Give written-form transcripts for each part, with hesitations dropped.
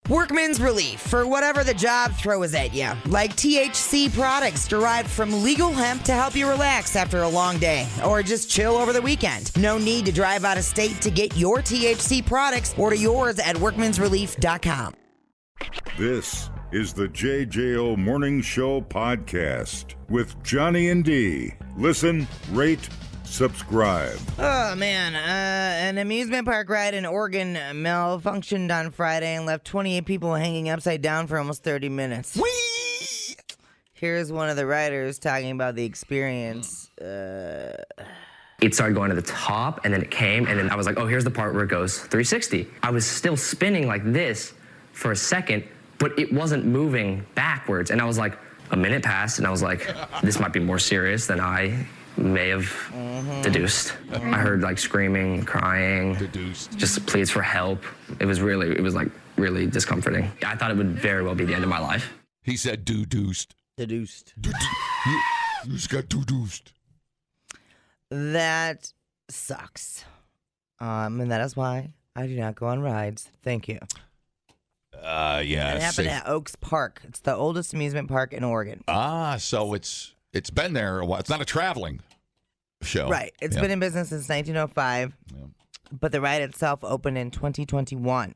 Workman's relief for whatever the job throws at you, like THC products derived from legal hemp to help you relax after a long day or just chill over the weekend. No need to drive out of state to get your THC products. Order yours at workmansrelief.com. This is the JJO Morning Show podcast with Johnny and D. Listen, rate, subscribe. Oh, man. An amusement park ride in Oregon malfunctioned on Friday and left 28 people hanging upside down for almost 30 minutes. Whee! Here's one of the riders talking about the experience. It started going to the top, and then it came, and then I was like, oh, here's the part where it goes 360. I was still spinning like this for a second, but it wasn't moving backwards. And I was like, a minute passed, and I was like, this might be more serious than I may have deduced. I heard like screaming, crying, just pleas for help. It was like really discomforting. I thought it would very well be the end of my life. He said deduced. Deduced. You just got deduced. That sucks. And that is why I do not go on rides. Thank you. Yeah. It happened at Oaks Park. It's the oldest amusement park in Oregon. So it's been there a while. It's not a traveling show. Right. It's been in business since 1905, but the ride itself opened in 2021.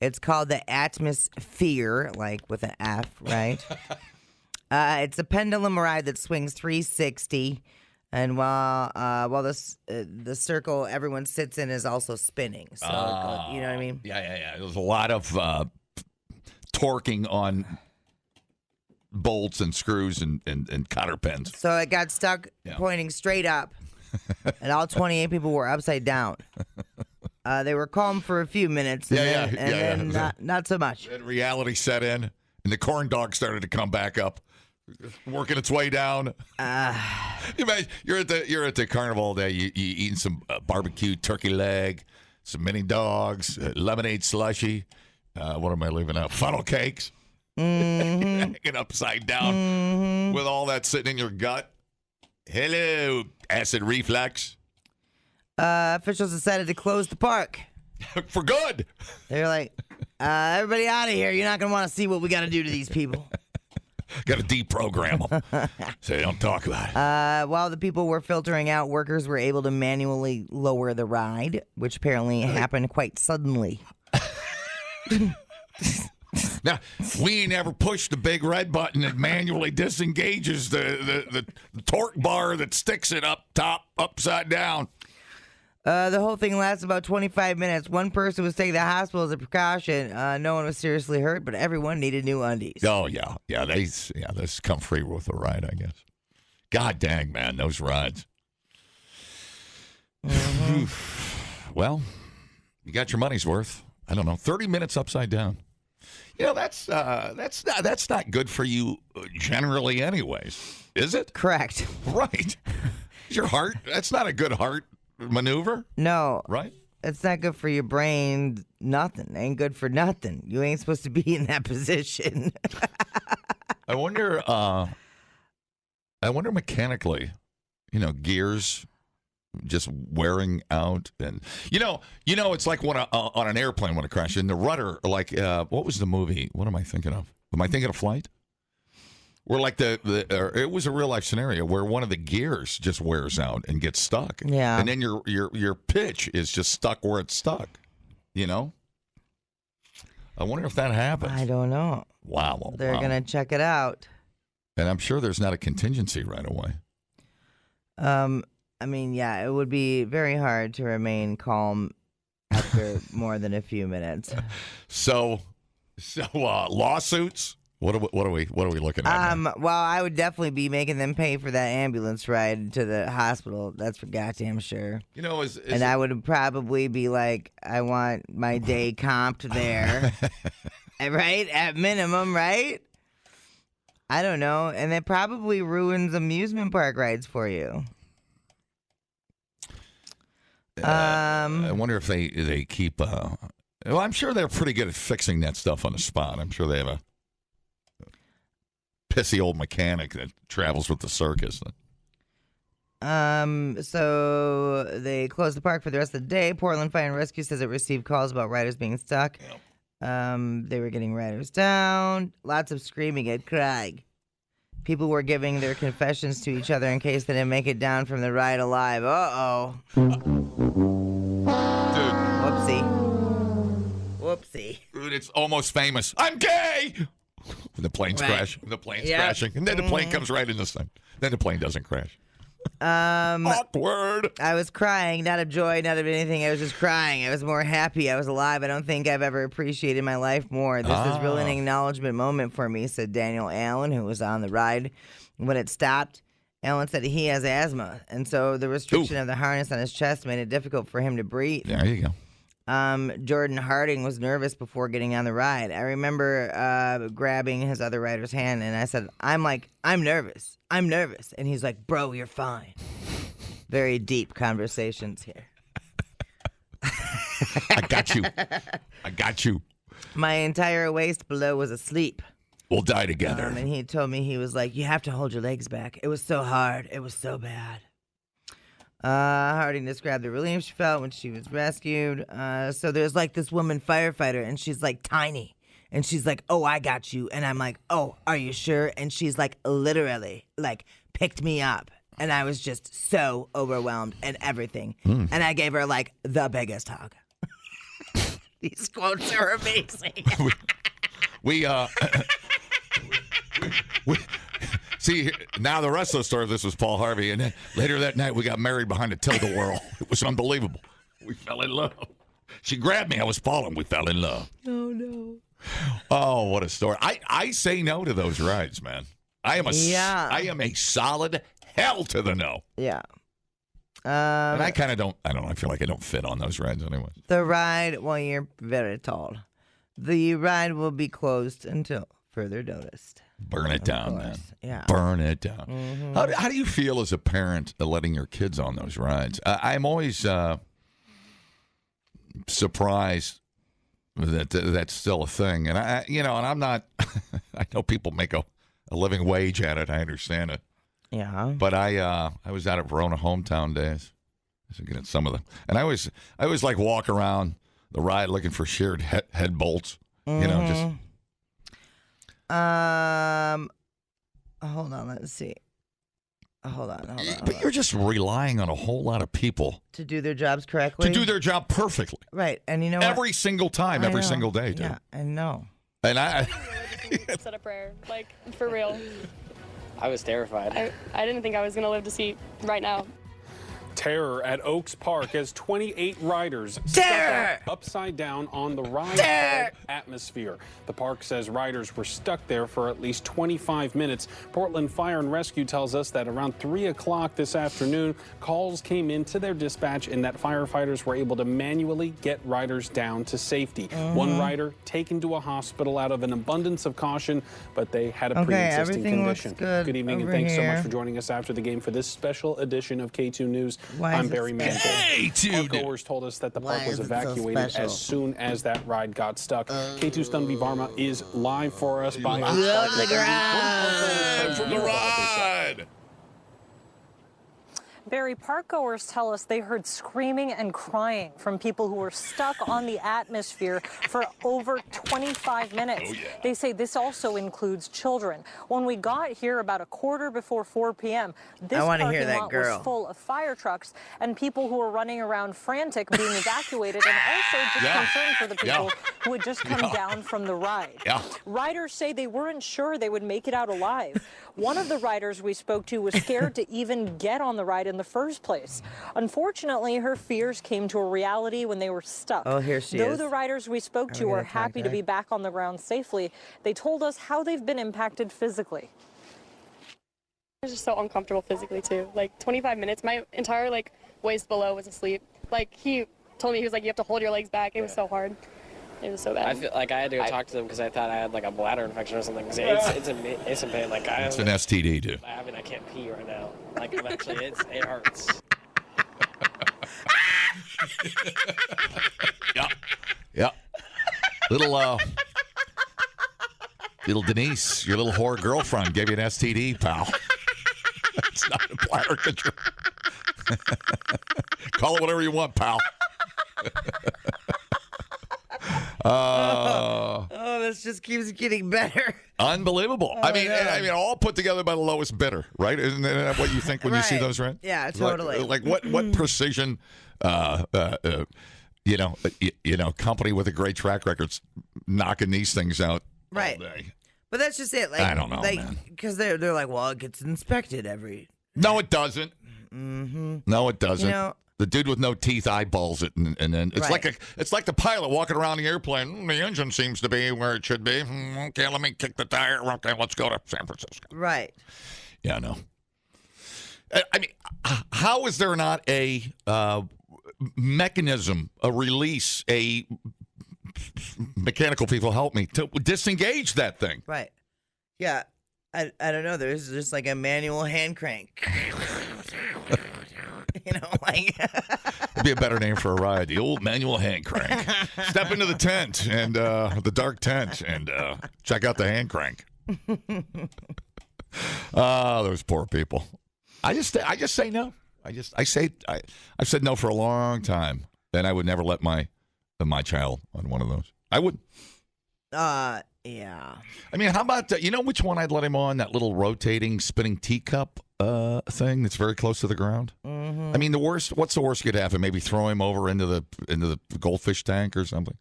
It's called the Atmosphere, like with an F, right? It's a pendulum ride that swings 360, and while the circle everyone sits in is also spinning. So you know what I mean? Yeah. There's a lot of torquing on bolts and screws and cotter pins. So it got stuck pointing straight up, and all 28 people were upside down. They were calm for a few minutes, and then not so much. And reality set in, and the corn dog started to come back up, working its way down. You're at the carnival all day. You eating some barbecue turkey leg, some mini dogs, lemonade slushy. What am I leaving out? Funnel cakes. Hanging upside down with all that sitting in your gut. Hello, acid reflux. Officials decided to close the park. For good. They're like, everybody out of here. You're not going to want to see what we got to do to these people. Got to deprogram them so they don't talk about it. While the people were filtering out, workers were able to manually lower the ride, which apparently happened quite suddenly. Now, we ain't ever pushed the big red button that manually disengages the torque bar that sticks it up top, upside down. The whole thing lasted about 25 minutes. One person was taken to the hospital as a precaution. No one was seriously hurt, but everyone needed new undies. Oh, yeah. This come free with a ride, I guess. God dang, man, those rides. Well, you got your money's worth. I don't know, 30 minutes upside down. You know, that's not good for you generally anyways, is it? Correct. Right. Your heart, that's not a good heart maneuver. No. Right? It's not good for your brain. Nothing. Ain't good for nothing. You ain't supposed to be in that position. I wonder mechanically, gears just wearing out, and you know it's like when on an airplane when it crashes, and the rudder, like what was the movie? What am I thinking of? Am I thinking of Flight? Where like it was a real life scenario where one of the gears just wears out and gets stuck. Yeah. And then your pitch is just stuck where it's stuck. I wonder if that happens. I don't know. Wow. They're gonna check it out. And I'm sure there's not a contingency right away. I mean, yeah, it would be very hard to remain calm after more than a few minutes. So lawsuits. What are we looking at? Well, I would definitely be making them pay for that ambulance ride to the hospital. That's for goddamn sure. I would probably be like, I want my day comped there, right? At minimum, right? I don't know, and it probably ruins amusement park rides for you. I wonder if they keep. Well, I'm sure they're pretty good at fixing that stuff on the spot. I'm sure they have a pissy old mechanic that travels with the circus. So they closed the park for the rest of the day. Portland Fire and Rescue says it received calls about riders being stuck. They were getting riders down. Lots of screaming and crying. People were giving their confessions to each other in case they didn't make it down from the ride alive. Uh-oh. Dude. Whoopsie. Dude, it's almost famous. I'm gay! When the plane's crashing. The plane's crashing. And then the plane comes right in the sun. Then the plane doesn't crash. Awkward. I was crying, not of joy, not of anything. I was just crying. I was more happy I was alive. I don't think I've ever appreciated my life more. This is really an acknowledgement moment for me, said Daniel Allen, who was on the ride when it stopped. Allen said he has asthma, and so the restriction of the harness on his chest made it difficult for him to breathe. There you go. Jordan Harding was nervous before getting on the ride. I remember grabbing his other rider's hand, and I said, I'm nervous. I'm nervous. And he's like, bro, you're fine. Very deep conversations here. I got you. My entire waist below was asleep. We'll die together. And he told me, he was like, you have to hold your legs back. It was so hard. It was so bad. Harding described the relief she felt when she was rescued. So there's like this woman firefighter, and she's like tiny. And she's like, oh, I got you. And I'm like, oh, are you sure? And she's like, literally, like, picked me up. And I was just so overwhelmed and everything. And I gave her, like, the biggest hug. These quotes are amazing. we see, now the rest of the story of this was Paul Harvey. And then later that night, we got married behind a tilt-a-whirl. It was unbelievable. We fell in love. She grabbed me. I was falling. We fell in love. Oh, no. Oh, what a story. I say no to those rides, man. I am a solid hell to the no. Yeah. And I kind of don't, I feel like I don't fit on those rides anyway. The ride, well, you're very tall. The ride will be closed until further notice. Burn it down, man. Yeah. Burn it down. Mm-hmm. How do you feel as a parent letting your kids on those rides? I'm always surprised that that's still a thing. And I'm not, I know people make a living wage at it. I understand it. Yeah. But I was out at Verona hometown days. I was looking at some of them. And I always like walk around the ride looking for sheared head bolts. Mm-hmm. You know, just. Hold on, let's see. Hold on. But you're just relying on a whole lot of people to do their jobs correctly. To do their job perfectly. Right. And you know what? Every single time, every single day, dude. Yeah, I know. And I said a prayer, like, for real. I was terrified. I didn't think I was going to live to see right now. Terror at Oaks Park as 28 riders stuck upside down on the ride called Atmosphere. The park says riders were stuck there for at least 25 minutes. Portland Fire and Rescue tells us that around 3 o'clock this afternoon, calls came into their dispatch and that firefighters were able to manually get riders down to safety. One rider taken to a hospital out of an abundance of caution, but they had a pre-existing condition. Good evening and thanks so much for joining us after the game for this special edition of K2 News. I'm Barry Mantle. Park-goers told us that the park was evacuated as soon as that ride got stuck. K2's Dunby Varma is live for us by Love the ride. Barry, park-goers tell us they heard screaming and crying from people who were stuck on the Atmosphere for over 25 minutes. Oh, yeah. They say this also includes children. When we got here about a quarter before 4 p.m., this parking lot was full of fire trucks and people who were running around frantic being evacuated and also just concerned for the people who had just come down from the ride. Riders say they weren't sure they would make it out alive. One of the riders we spoke to was scared to even get on the ride in the first place. Unfortunately, her fears came to a reality when they were stuck. Oh, here she is. Though the riders we spoke to are happy to be back on the ground safely, they told us how they've been impacted physically. I was just so uncomfortable physically, too. Like, 25 minutes, my entire, like, waist below was asleep. Like, he told me, he was like, you have to hold your legs back. It was so hard. It was so bad. I feel like I had to go talk to them because I thought I had like a bladder infection or something. It's a pain. Like it's an STD, dude. I mean, I can't pee right now. Like I'm actually, it hurts. Yeah. Little Denise, your little whore girlfriend gave you an STD, pal. It's not a bladder control. Call it whatever you want, pal. this just keeps getting better. Unbelievable. I mean, all put together by the lowest bidder, right? Isn't that what you think when you see those, right? Yeah, totally. Like what precision, company with a great track record's knocking these things out all day. But that's just it. Like, I don't know, man. Because they're like, well, it gets inspected every. No, it doesn't. Mm-hmm. No, it doesn't. The dude with no teeth eyeballs it, and then it's like the pilot walking around the airplane. The engine seems to be where it should be. Okay, let me kick the tire. Okay, let's go to San Francisco. Right. Yeah, no. I mean, how is there not a mechanism, a release, a mechanical people help me to disengage that thing? Right. Yeah. I don't know. There's just like a manual hand crank. It'd be a better name for a ride. The old manual hand crank. Step into the tent and the dark tent and check out the hand crank. Those poor people. I just say no. I've said no for a long time, and I would never let my child on one of those. I wouldn't. Yeah. I mean, how about you know which one I'd let him on? That little rotating, spinning teacup thing that's very close to the ground. Mm-hmm. I mean, what's the worst could happen? Maybe throw him over into the goldfish tank or something.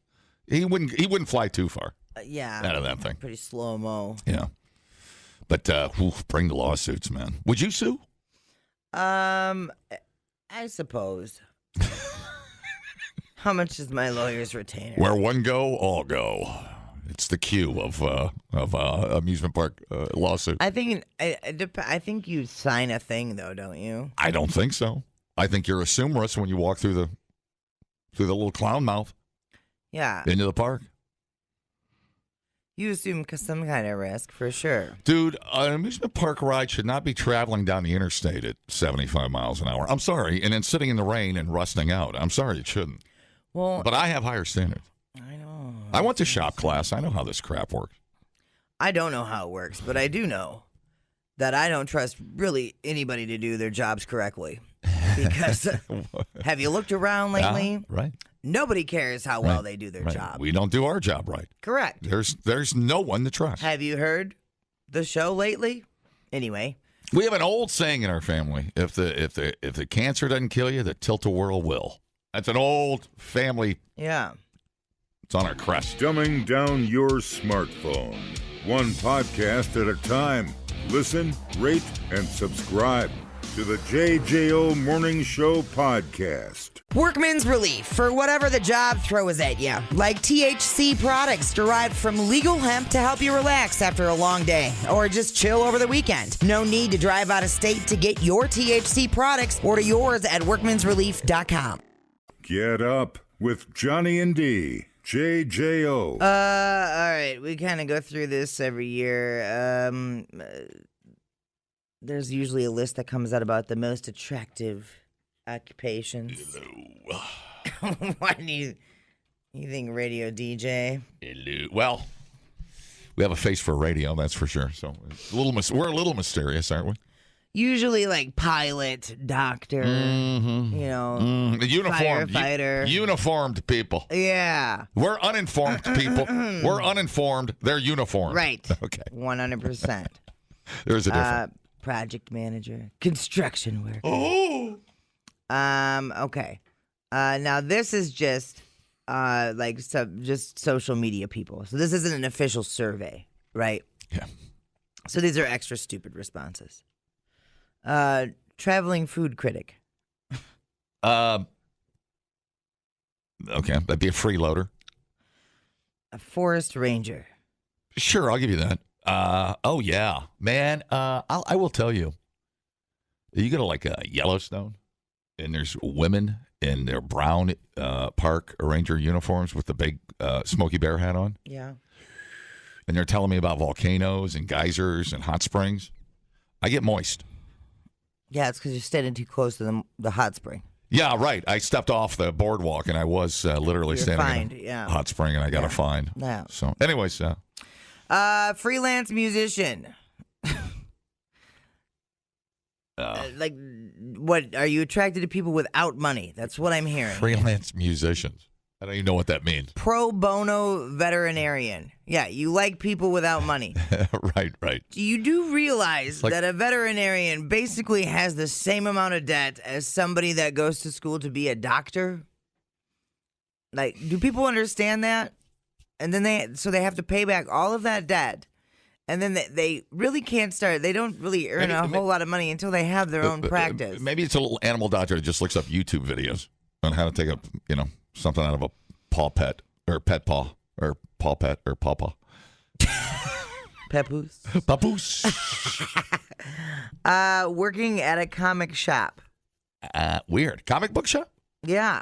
He wouldn't fly too far. Out of that thing. Pretty slow mo. Yeah. But bring the lawsuits, man. Would you sue? I suppose. How much is my lawyer's retainer? Where one go, all go. It's the cue of amusement park lawsuit. I think you sign a thing though, don't you? I don't think so. I think you're assumerous when you walk through the little clown mouth. Yeah. Into the park. You assume some kind of risk for sure. Dude, an amusement park ride should not be traveling down the interstate at 75 miles an hour. I'm sorry, and then sitting in the rain and rusting out. I'm sorry, it shouldn't. Well, but I have higher standards. I know. I went to shop class. I know how this crap works. I don't know how it works, but I do know that I don't trust really anybody to do their jobs correctly. Because have you looked around lately? Right. Nobody cares how well they do their job. We don't do our job right. Correct. There's no one to trust. Have you heard the show lately? Anyway. We have an old saying in our family: if the cancer doesn't kill you, the tilt-a-whirl will. That's an old family. Yeah. It's on our crest. Dumbing down your smartphone. One podcast at a time. Listen, rate, and subscribe to the JJO Morning Show podcast. Workman's relief for whatever the job throws at you. Like THC products derived from legal hemp to help you relax after a long day or just chill over the weekend. No need to drive out of state to get your THC products. Order yours at workmansrelief.com. Get up with Johnny and D. JJO. All right. We kind of go through this every year. There's usually a list that comes out about the most attractive occupations. Hello. Why do you think radio DJ? Hello. Well, we have a face for radio, that's for sure. So we're a little mysterious, aren't we? Usually like pilot, doctor, uniformed, firefighter. Uniformed people. Yeah. We're uninformed people. We're uninformed. They're uniformed. Right. Okay. 100%. There's a difference. Project manager. Construction worker. Oh. Okay. Now this is just just social media people. So this isn't an official survey, right? Yeah. So these are extra stupid responses. Traveling food critic. Okay, that'd be a freeloader. A forest ranger. Sure, I'll give you that. Oh yeah, man. I will tell you. You go to like a Yellowstone, and there's women in their brown park ranger uniforms with the big Smokey Bear hat on. Yeah. And they're telling me about volcanoes and geysers and hot springs. I get moist. Yeah, it's because you're standing too close to the hot spring. Yeah, right. I stepped off the boardwalk, and I was literally standing in a hot spring, and I got a fine. Yeah. So, anyways. Freelance musician. What, are you attracted to people without money? That's what I'm hearing. Freelance musicians. I don't even know what that means. Pro bono veterinarian. Yeah, you like people without money. Right. You do realize that a veterinarian basically has the same amount of debt as somebody that goes to school to be a doctor? Like, do people understand that? And then they have to pay back all of that debt. And then they really can't start. They don't really earn a whole lot of money until they have their own practice. Maybe it's a little animal doctor that just looks up YouTube videos on how to take something out of a paw pet or pet paw or paw pet or pawpaw. Papoose. Papoose. Working at a comic shop. Weird. Comic book shop? Yeah.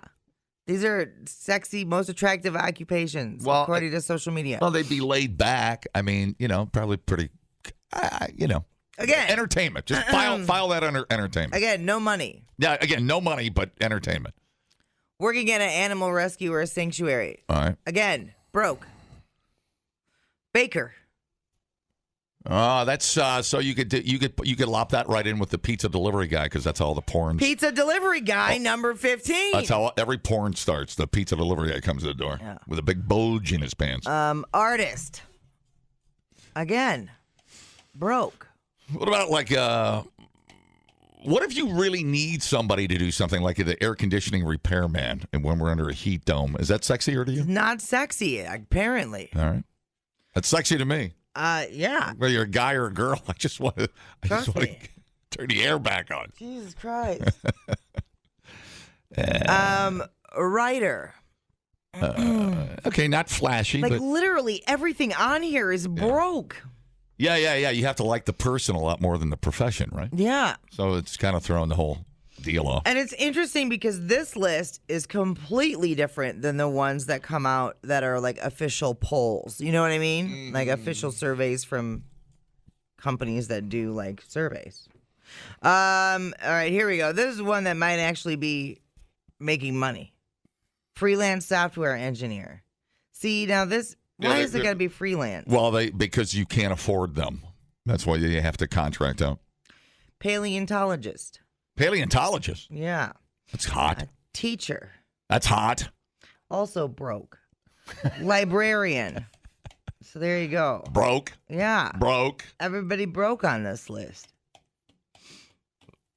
These are sexy, most attractive occupations, according to social media. Well, they'd be laid back. I mean, probably pretty, Again. Entertainment. Just file that under entertainment. Again, no money. Yeah, again, no money, but entertainment. Working at an animal rescue or a sanctuary. All right. Again, broke. Baker. That's so you could lop that right in with the pizza delivery guy because that's how all the porn. Pizza delivery guy, number 15. That's how every porn starts. The pizza delivery guy comes to the door with a big bulge in his pants. Artist. Again, broke. What about what if you really need somebody to do something like the air conditioning repairman and when we're under a heat dome? Is that sexier to you? Not sexy, apparently. All right. That's sexy to me. Yeah. Whether you're a guy or a girl, I just want to turn the air back on. Jesus Christ. A writer. Okay, not flashy. Like but literally everything on here is broke. Yeah. You have to like the person a lot more than the profession, right? Yeah. So it's kind of throwing the whole deal off. And it's interesting because this list is completely different than the ones that come out that are like official polls. You know what I mean? Mm-hmm. Like official surveys from companies that do like surveys. All right, here we go. This is one that might actually be making money. Freelance software engineer. See, now this, why is it got to be freelance? Well, because you can't afford them. That's why you have to contract out. Paleontologist. Paleontologist? Yeah. That's hot. Teacher. That's hot. Also broke. Librarian. So there you go. Broke. Yeah. Broke. Everybody broke on this list.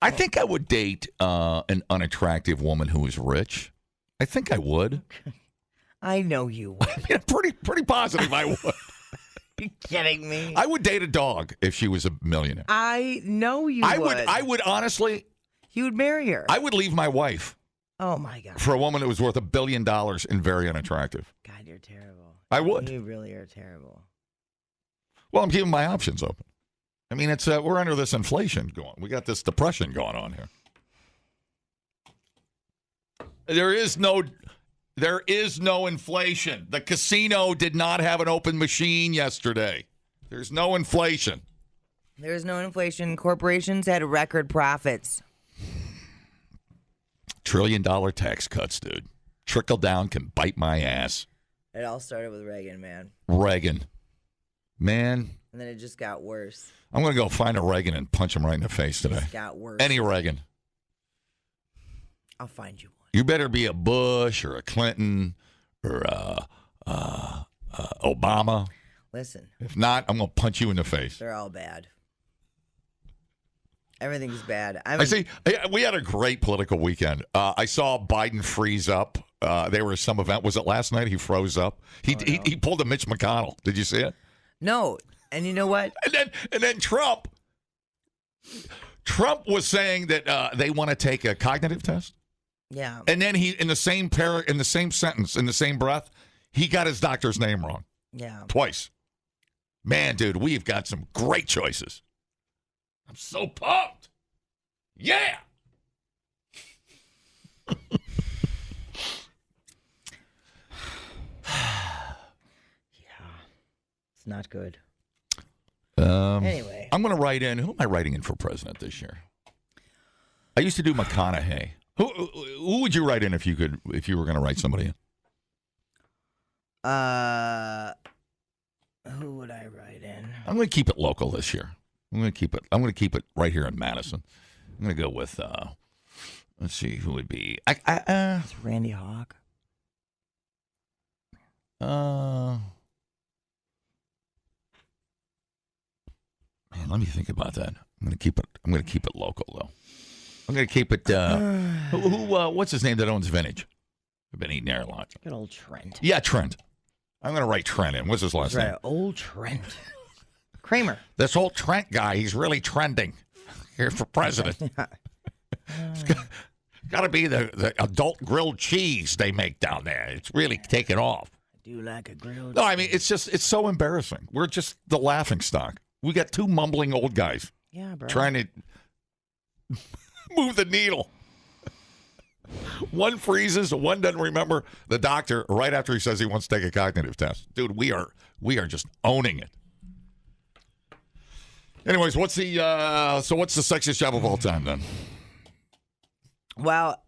I think I would date an unattractive woman who is rich. I think I would. I know you would. I mean, pretty positive I would. You kidding me? I would date a dog if she was a millionaire. I know you would. I would honestly. You would marry her. I would leave my wife. Oh, my God. For a woman that was worth $1 billion and very unattractive. God, you're terrible. I would. You really are terrible. Well, I'm keeping my options open. I mean, it's we're under this inflation going. We got this depression going on here. There is no inflation. The casino did not have an open machine yesterday. There's no inflation. There's no inflation. Corporations had record profits. $1 trillion tax cuts, dude. Trickle down can bite my ass. It all started with Reagan, man. Reagan. Man. And then it just got worse. I'm going to go find a Reagan and punch him right in the face today. It got worse. Any Reagan. I'll find you one. You better be a Bush or a Clinton or a Obama. Listen. If not, I'm going to punch you in the face. They're all bad. Everything's bad. I see. We had a great political weekend. I saw Biden freeze up. There was some event. Was it last night? He froze up. He pulled a Mitch McConnell. Did you see it? No. And you know what? And then Trump was saying that they want to take a cognitive test. Yeah. And then he in the same sentence, in the same breath, he got his doctor's name wrong. Yeah. Twice. Man, dude, we've got some great choices. I'm so pumped. Yeah. It's not good. Anyway. I'm going to write in. Who am I writing in for president this year? I used to do McConaughey. Who would you write in if you were going to write somebody in? Who would I write in? I'm going to keep it local this year. I'm going to keep it right here in Madison. I'm going to go with let's see who would be. It's Randy Hawk. Man, let me think about that. I'm gonna keep it local though. I'm gonna keep it. What's his name that owns Vintage? I've been eating there a lot. Good old Trent. Yeah, Trent. I'm gonna write Trent in. What's his last name? Old Trent. Kramer. This old Trent guy, he's really trending here for president. It's got to be the adult grilled cheese they make down there. It's really taken off. I do like a grilled. No, I mean it's so embarrassing. We're just the laughing stock. We got two mumbling old guys. Yeah, bro. Trying to move the needle. One freezes, one doesn't remember the doctor right after he says he wants to take a cognitive test. Dude, we are just owning it. Anyways, what's the sexiest job of all time then? Well,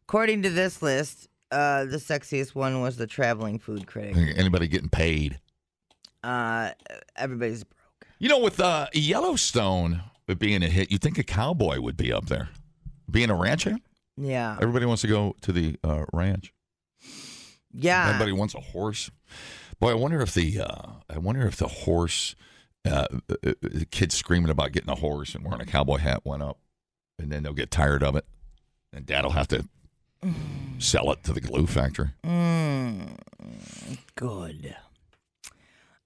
according to this list, the sexiest one was the traveling food critic. Anybody getting paid? Everybody's broke. You know, with Yellowstone being a hit, you'd think a cowboy would be up there. Being a ranch hand? Yeah. Everybody wants to go to the ranch. Yeah. Everybody wants a horse. Boy, I wonder if the horse, the kids screaming about getting a horse and wearing a cowboy hat went up, and then they'll get tired of it, and Dad'll have to sell it to the glue factory. Good.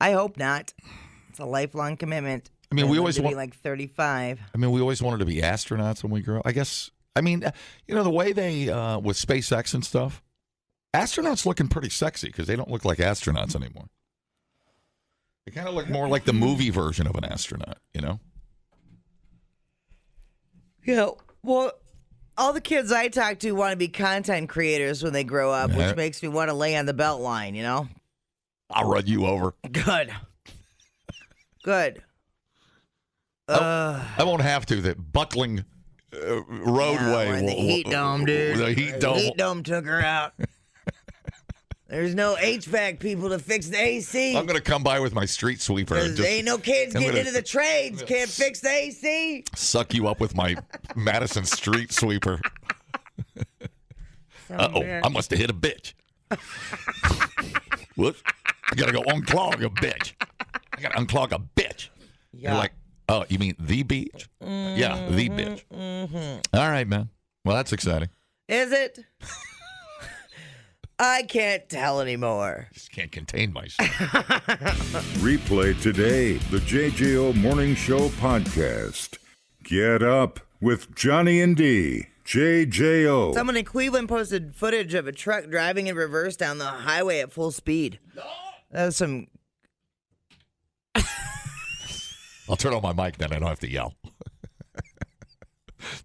I hope not. It's a lifelong commitment. I mean, we always want to be like 35. I mean, we always wanted to be astronauts when we grew up. I guess. I mean, you know, the way they with SpaceX and stuff, astronauts looking pretty sexy because they don't look like astronauts anymore. They kind of look more like the movie version of an astronaut, you know? Yeah. Well, all the kids I talk to want to be content creators when they grow up, which makes me want to lay on the belt line, you know? I'll run you over. Good. Good. I won't have to. That buckling roadway. The heat dome, dude. The heat dome. The heat dome took her out. There's no HVAC people to fix the AC. I'm going to come by with my street sweeper. There ain't no kids getting into the trades. Can't fix the AC. Suck you up with my Madison street sweeper. Uh-oh, I must have hit a bitch. Whoops. I got to go unclog a bitch. I got to unclog a bitch. Yeah. You're like, oh, you mean the beach? Mm-hmm. Yeah, the bitch. Mm-hmm. All right, man. Well, that's exciting. Is it? I can't tell anymore. Just can't contain myself. Replay today the JJO Morning Show podcast. Get up with Johnny and D. JJO. Someone in Cleveland posted footage of a truck driving in reverse down the highway at full speed. That was some... I'll turn on my mic then. I don't have to yell.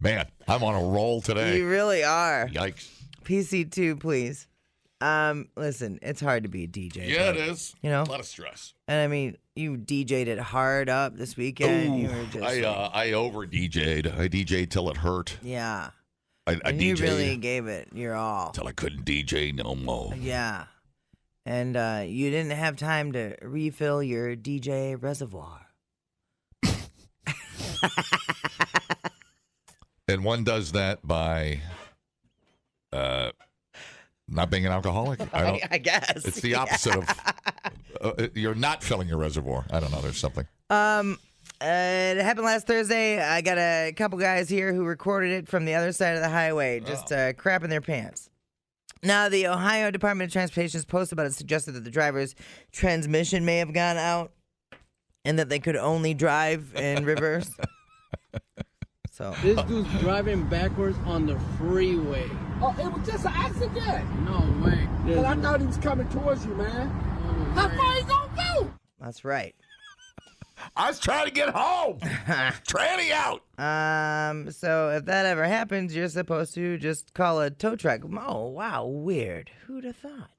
Man, I'm on a roll today. You really are. Yikes. PC2, please. Listen, it's hard to be a DJ. Yeah, it is. You know? A lot of stress. And I mean, you DJ'd it hard up this weekend. Ooh, you were just I over DJ'd. I DJ'd till it hurt. Yeah. I DJ'd you really gave it your all. Till I couldn't DJ no more. Yeah. And you didn't have time to refill your DJ reservoir. And one does that by not being an alcoholic. I guess. It's the opposite of you're not filling your reservoir. I don't know. There's something. It happened last Thursday. I got a couple guys here who recorded it from the other side of the highway, just crapping their pants. Now, the Ohio Department of Transportation's post about it suggested that the driver's transmission may have gone out and that they could only drive in reverse. So this dude's driving backwards on the freeway. Oh, it was just an accident. No way. But I thought he was coming towards you, man. How far you gonna go? That's right. I was trying to get home. Tranny out. So if that ever happens, you're supposed to just call a tow truck. Oh, wow, weird. Who'd have thought?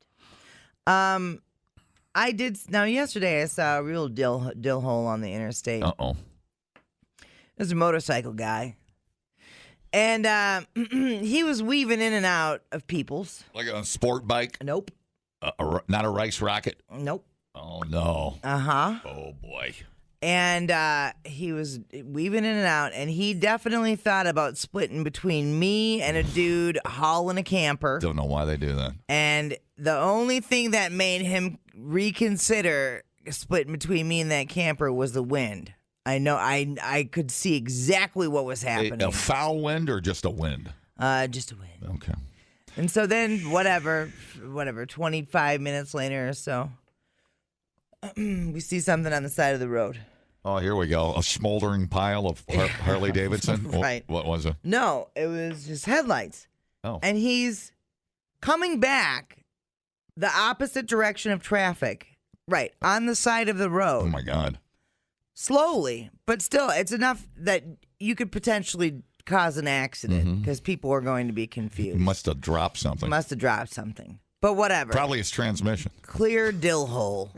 I did. Now, yesterday I saw a real dill hole on the interstate. Uh-oh. There's a motorcycle guy. And he was weaving in and out of people's. Like a sport bike? Nope. Not a rice rocket? Nope. Oh, no. Uh-huh. Oh, boy. And he was weaving in and out, and he definitely thought about splitting between me and a dude hauling a camper. Don't know why they do that. And the only thing that made him reconsider splitting between me and that camper was the wind. I know I could see exactly what was happening. A foul wind or just a wind? Just a wind. Okay. And so then, whatever, 25 minutes later or so, we see something on the side of the road. Oh, here we go. A smoldering pile of Harley Davidson? Right. What was it? No, it was just headlights. Oh. And he's coming back the opposite direction of traffic, right, on the side of the road. Oh, my God. Slowly, but still, it's enough that you could potentially cause an accident because people are going to be confused. He must have dropped something. But whatever. Probably his transmission. Clear dill hole.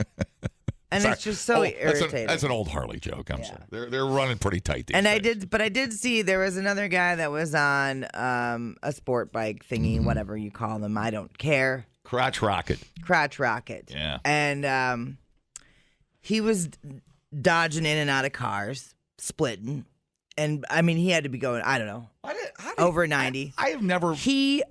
And it's just so irritating. That's an old Harley joke. I'm sorry. They're running pretty tight these days. I did see there was another guy that was on a sport bike thingy, whatever you call them. I don't care. Crotch rocket. Yeah. And he was dodging in and out of cars, splitting. And, I mean, he had to be going, I don't know, over 90. I have never... He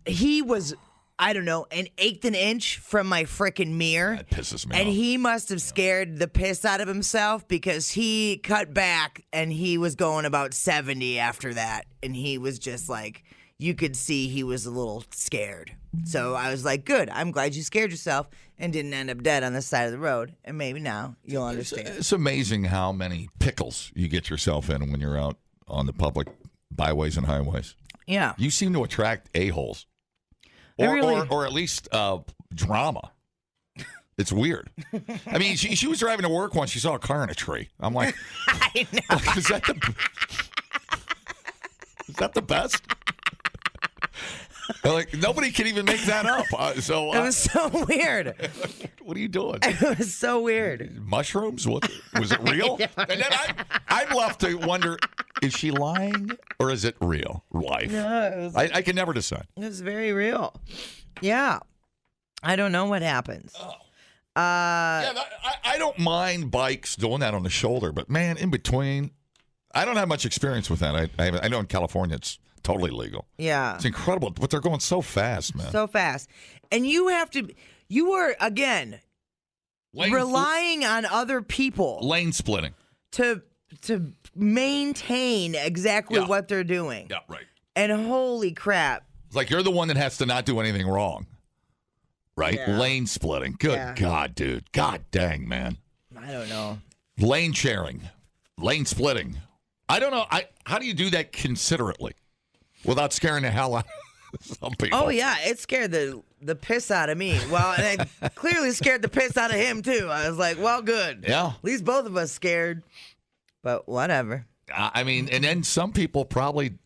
was... I don't know, an eighth an inch from my frickin' mirror. That pisses me and off. he must have scared the piss out of himself because he cut back and he was going about 70 after that. And he was just like, you could see he was a little scared. So I was like, good, I'm glad you scared yourself and didn't end up dead on the side of the road. And maybe now you'll understand. It's amazing how many pickles you get yourself in when you're out on the public byways and highways. Yeah. You seem to attract a-holes. Or at least drama. It's weird. I mean, she was driving to work once. She saw a car in a tree. I'm like, I know. Is that the best? Like, nobody can even make that up. It was so weird. What are you doing? It was so weird. Mushrooms? What was it real? And then I'm left to wonder, is she lying or is it real life? No, I can never decide. It was very real. Yeah. I don't know what happens. Oh. I don't mind bikes doing that on the shoulder, but man, in between, I don't have much experience with that. I know in California it's totally legal. Yeah. It's incredible, but they're going so fast, man. So fast. And you are, again, relying on other people. Lane splitting. To maintain exactly what they're doing. Yeah, right. And holy crap. It's like you're the one that has to not do anything wrong. Right? Yeah. Lane splitting. Good God, dude. God dang, man. I don't know. Lane sharing. Lane splitting. I don't know. How do you do that considerately without scaring the hell out of some people? Oh, yeah. It scared the piss out of me. Well, and it clearly scared the piss out of him, too. I was like, well, good. Yeah. At least both of us scared. But whatever. I mean, and then some people probably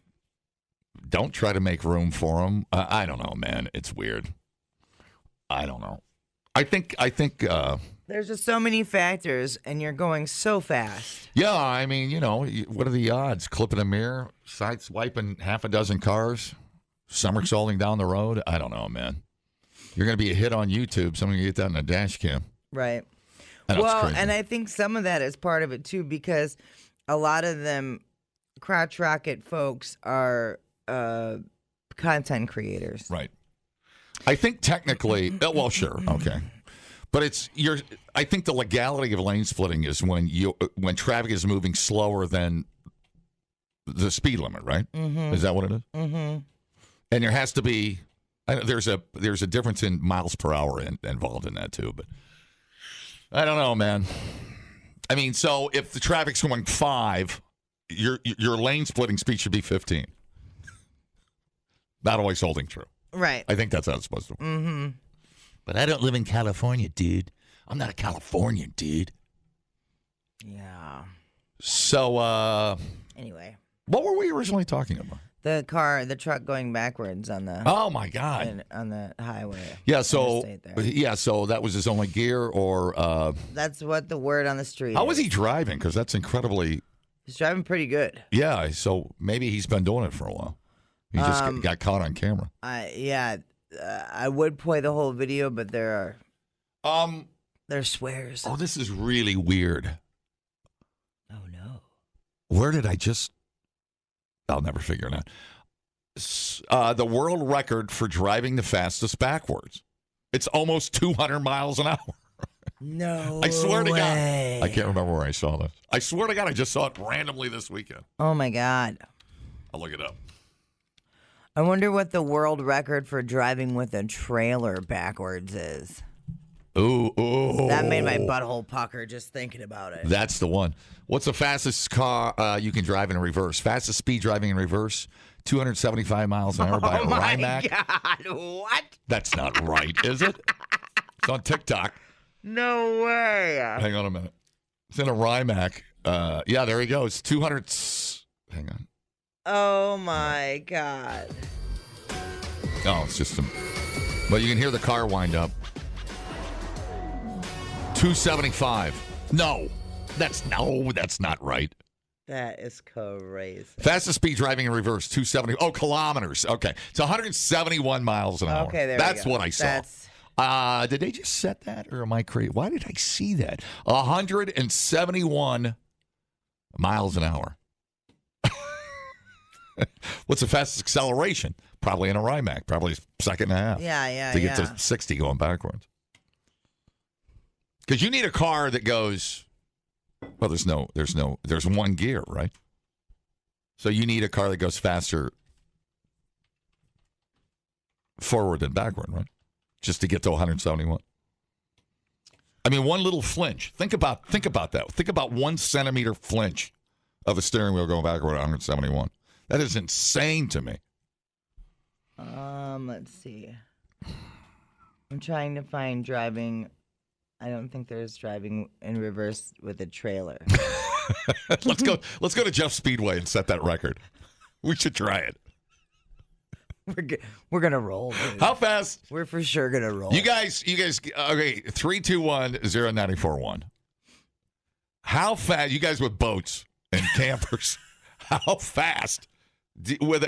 don't try to make room for them. I don't know, man. It's weird. I don't know. I think. There's just so many factors, and you're going so fast. Yeah, I mean, what are the odds? Clipping a mirror, side swiping half a dozen cars, somersaulting down the road. I don't know, man. You're going to be a hit on YouTube. Someone can get that in a dash cam. Right. Well, crazy. And I think some of that is part of it, too, because a lot of them crotch rocket folks are content creators. Right. I think technically, well, sure, okay. But I think the legality of lane splitting is when traffic is moving slower than the speed limit, right? Mm-hmm. Is that what it is? Mm-hmm. And there has to be, there's a difference in miles per hour involved in that, too, but I don't know, man. I mean, so if the traffic's going 5, your lane splitting speed should be 15. Not always holding true. Right. I think that's how it's supposed to work. Mm-hmm. But I don't live in California, dude. I'm not a Californian, dude. Yeah. So, anyway. What were we originally talking about? The truck going backwards on the... Oh, my God. On the highway. Yeah, so that was his only gear, or... That's what the word on the street How is. was he driving? Because that's incredibly... He's driving pretty good. Yeah, so maybe he's been doing it for a while. He just got caught on camera. I would play the whole video, but there are... There's swears. Oh, this is really weird. Where did I just... I'll never figure it out. The world record for driving the fastest backwards. It's almost 200 miles an hour. No I swear to God. way. I can't remember where I saw this. I swear to God, I just saw it randomly this weekend. Oh, my God. I'll look it up. I wonder what the world record for driving with a trailer backwards is. Ooh. That made my butthole pucker just thinking about it. That's the one. What's the fastest car you can drive in reverse? Fastest speed driving in reverse? 275 miles an hour by a Rimac. God, what? That's not right, is it? It's on TikTok. No way. Hang on a minute. It's in a Rimac. Yeah, there he goes. 200. Hang on. Oh, my God. Oh, it's just some. But you can hear the car wind up. 275. No, that's not right. That is crazy. Fastest speed driving in reverse, 270. Oh, kilometers. Okay. It's 171 miles an hour. Okay, That's we go. what I saw. Did they just set that, or am I crazy? Why did I see that? 171 miles an hour. What's the fastest acceleration? Probably in a Rimac. Probably a second and a half. Yeah. To get to 60 going backwards. Because you need a car that goes, well, there's one gear, right? So you need a car that goes faster forward than backward, right? Just to get to 171. I mean, one little flinch. Think about that. Think about 1 centimeter flinch of a steering wheel going backward at 171. That is insane to me. Let's see. I'm trying to find driving. I don't think there's driving in reverse with a trailer. Let's go to Jeff Speedway and set that record. We should try it. We're gonna roll, dude. How fast? We're for sure gonna roll. You guys. Okay, 321-0941. How fast? You guys with boats and campers. How fast? With a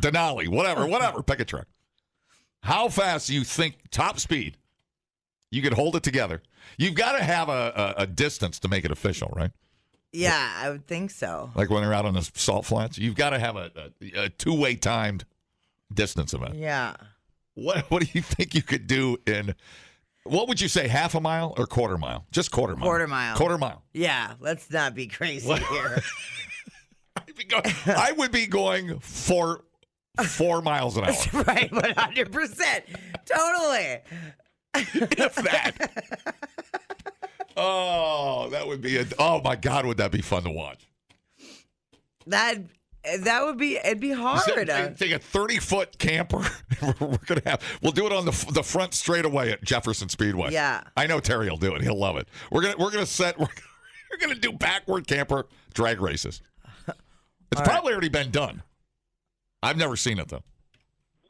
Denali, whatever, pick a truck. How fast do you think top speed? You could hold it together. You've got to have a distance to make it official, right? Yeah, I would think so. Like when they're out on the salt flats, you've got to have a two-way timed distance of it. Yeah. What do you think you could do in? What would you say? Half a mile or quarter mile? Just quarter mile. Quarter mile. Quarter mile. Yeah. Let's not be crazy here. I would be going 4 miles an hour. That's right, 100%. Totally. If that. Oh, that would be oh my God, would that be fun to watch? That would be, it'd be hard. Take a 30-foot camper. We'll do it on the front straightaway at Jefferson Speedway. Yeah. I know Terry will do it. He'll love it. We're gonna do backward camper drag races. It's probably already been done. I've never seen it, though.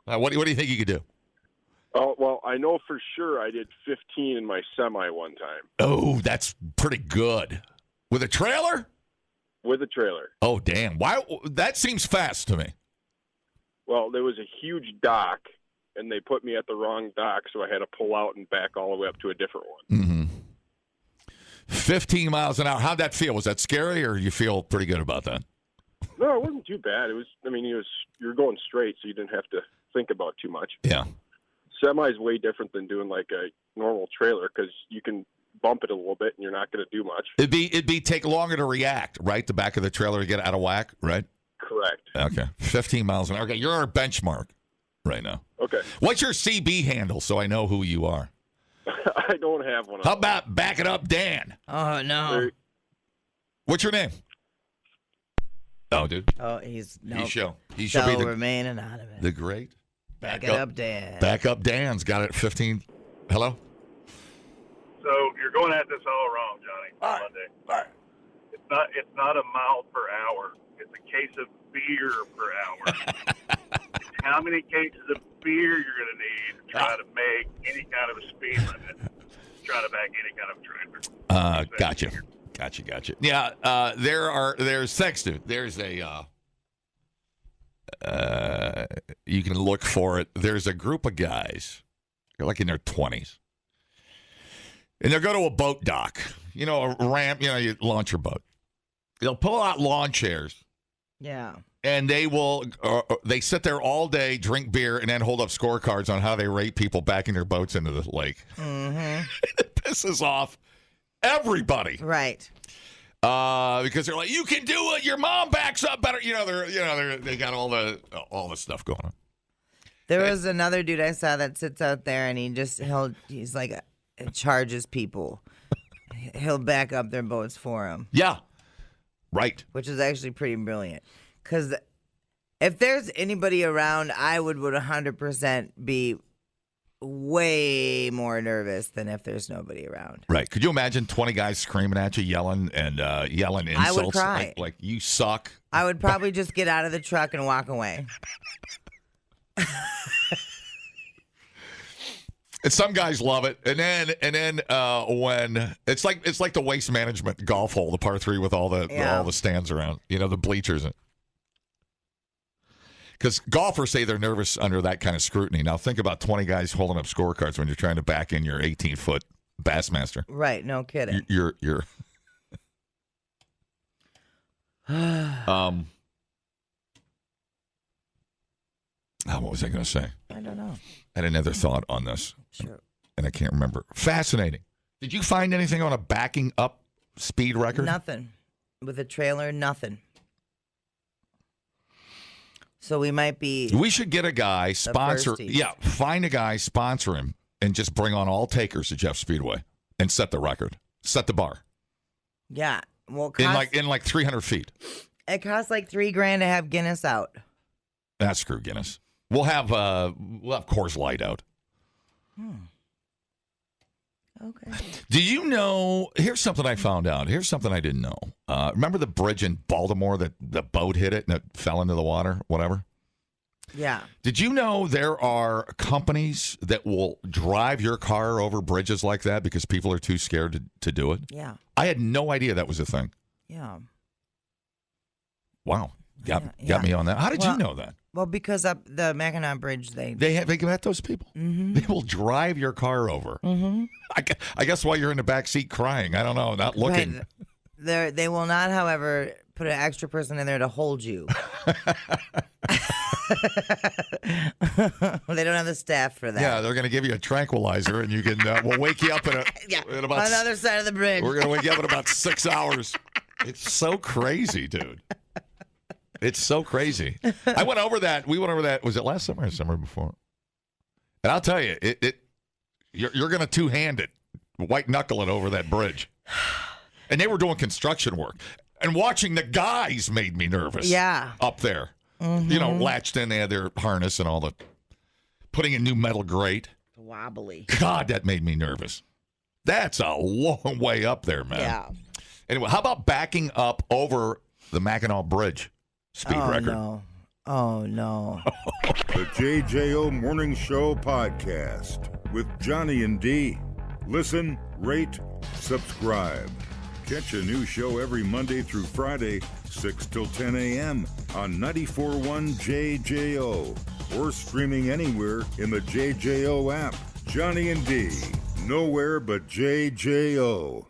What do you think you could do? Oh, well, I know for sure I did 15 in my semi one time. Oh, that's pretty good. With a trailer? With a trailer. Oh, damn. Why? That seems fast to me. Well, there was a huge dock, and they put me at the wrong dock, so I had to pull out and back all the way up to a different one. Mm-hmm. 15 miles an hour. How'd that feel? Was that scary, or you feel pretty good about that? No, it wasn't too bad. You're going straight, so you didn't have to think about too much. Yeah. Semi is way different than doing like a normal trailer because you can bump it a little bit and you're not going to do much. It'd be take longer to react, right? The back of the trailer to get out of whack, right? Correct. Okay. 15 miles an hour. Okay, you're our benchmark right now. Okay. What's your CB handle so I know who you are? I don't have one. How about Back It Up Dan? Oh, no. What's your name? Oh, dude. Oh, he shall be remain anonymous. The great Back It Up Dan. Back Up Dan's got it at 15. Hello? So you're going at this all wrong, Johnny, on Monday. All right. It's not a mile per hour. It's a case of beer per hour. How many cases of beer you're going to need to try to make any kind of a speed limit, try to back any kind of trailer. Gotcha. Yeah, there's thanks, dude. There's you can look for it. There's a group of guys, they're like in their 20s, and they'll go to a boat dock. a ramp, you launch your boat. They'll pull out lawn chairs. Yeah. And they sit there all day, drink beer, and then hold up scorecards on how they rate people backing their boats into the lake. Mm-hmm. It pisses off everybody. Right. Because they're like, you can do it. Your mom backs up better. They got all the stuff going on. There was another dude I saw that sits out there, and he's like, charges people. He'll back up their boats for him. Yeah. Right. Which is actually pretty brilliant. Because if there's anybody around, I would 100% be way more nervous than if there's nobody around. Right. Could you imagine 20 guys screaming at you, yelling insults? I would cry. Like you suck. I would probably just get out of the truck and walk away. And some guys love it, and then when it's like the Waste Management golf hole, the par 3 with all the stands around, the bleachers. Because golfers say they're nervous under that kind of scrutiny. Now think about 20 guys holding up scorecards when you're trying to back in your 18-foot Bassmaster. Right, no kidding. You're what was I going to say? I don't know. I had another thought on this. Sure. And I can't remember. Fascinating. Did you find anything on a backing up speed record? Nothing. With a trailer, nothing. So we should get a guy, sponsor. Yeah, find a guy, sponsor him, and just bring on all takers to Jeff Speedway and set the record. Set the bar. Yeah. Well, in like 300 feet. It costs like $3,000 to have Guinness out. Screw Guinness. We'll have Coors Light out. Okay. Do you know? Here's something I found out. Here's something I didn't know. Remember the bridge in Baltimore that the boat hit it and it fell into the water? Whatever. Yeah. Did you know there are companies that will drive your car over bridges like that because people are too scared to do it? Yeah. I had no idea that was a thing. Yeah. Wow. Got me on that. How did you know that? Well, because up the Mackinac Bridge, they got those people. Mm-hmm. They will drive your car over. Mm-hmm. I guess while you're in the back seat crying. I don't know, not looking. Right. They will not, however, put an extra person in there to hold you. They don't have the staff for that. Yeah, they're going to give you a tranquilizer, and you can. We'll wake you up in about on the other side of the bridge. We're going to wake you up in about 6 hours. It's so crazy, dude. It's so crazy. I went over that. We went over that. Was it last summer or summer before? And I'll tell you, you're going to two-hand it, white knuckle it over that bridge. And they were doing construction work. And watching the guys made me nervous. Yeah. Up there. Mm-hmm. Latched in. They had their harness and all the putting in new metal grate. Wobbly. God, that made me nervous. That's a long way up there, man. Yeah. Anyway, how about backing up over the Mackinac Bridge? Speed record. No. Oh, no. The JJO Morning Show podcast with Johnny and D. Listen, rate, subscribe. Catch a new show every Monday through Friday, 6 till 10 a.m. on 94.1 JJO or streaming anywhere in the JJO app. Johnny and D. Nowhere but JJO.